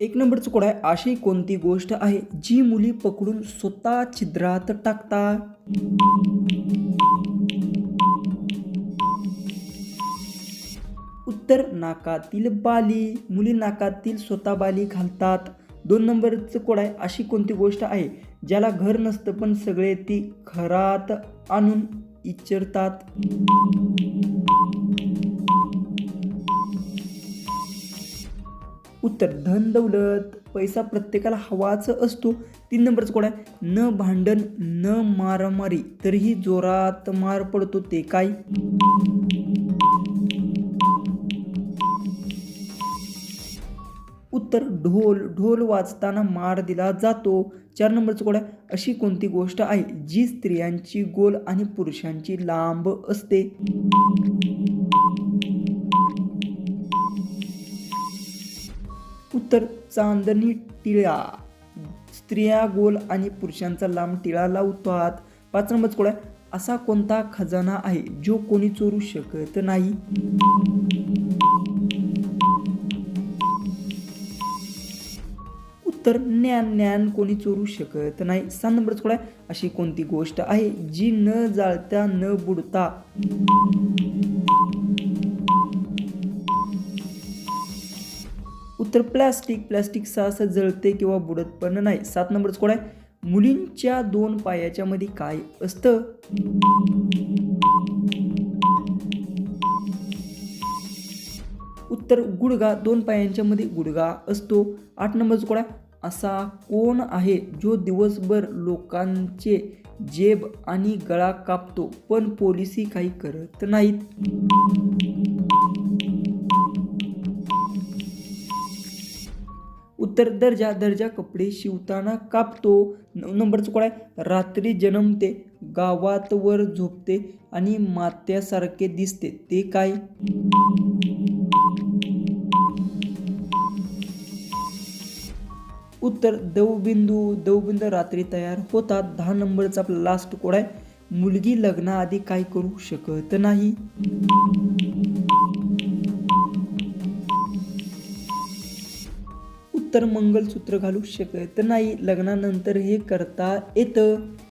एक नंबरचं कोड आहे, अशी कोणती गोष्ट आहे जी मुली पकडून स्वतः छिद्रात टाकतात? उत्तर नाकातील बाली. मुली नाकातील स्वतः बाली घालतात. 2 नंबरचं कोड आहे, अशी कोणती गोष्ट आहे ज्याला घर नसतं पण सगळे ती घरात आणून इचरतात? उत्तर धन दौलत. पैसा प्रत्येकाला हवाच असतो. 3 नंबरचा कोड आहे, न भांडण न मारामारी तरीही जोरात मार पडतो, ते काय? उत्तर ढोल. ढोल वाजताना मार दिला जातो. 4 नंबरचा कोड आहे, अशी कोणती गोष्ट आहे जी स्त्रियांची गोल आणि पुरुषांची लांब असते? उत्तर चांदणी टिळा. स्त्रिया गोल आणि पुरुषांचा लांब टिळा लावतात. 5 नंबरचा कोड आहे, असा कोणता खजाना आहे जो कोणी चोरू शकत नाही? उत्तर ज्ञान. ज्ञान कोणी चोरू शकत नाही. 6 नंबरचा कोड आहे, अशी कोणती गोष्ट आहे जी न जाळता न बुडता? उत्तर प्लास्टिक. प्लास्टिक सहसा जळते किंवा बुडत पण नाही. 7 नंबरचा कोड आहे, मुलींच्या 2 पायाच्या मध्ये काय असतं? उत्तर गुडघा. 2 पायांच्या मध्ये गुडघा असतो. 8 नंबरचा कोड आहे, असा कोण आहे जो दिवसभर लोकांचे जेब आणि गळा कापतो पण पोलिसही काही करत नाहीत? उत्तर दर्जा. दर्जा कपडे शिवताना कापतो. 9 नंबरचं कोड आहे, रात्री जन्मते, गावात वर झोपते आणि मात्यासारखे दिसते, ते काय? उत्तर दवबिंदू. दवबिंदू रात्री तयार होतात. 10 नंबरचा आपला लास्ट कोड आहे, मुलगी लग्नाआधी काय करू शकत नाही? उत्तर मंगलसूत्र घालू शकत नाही. लग्नानंतर हे करता येतं.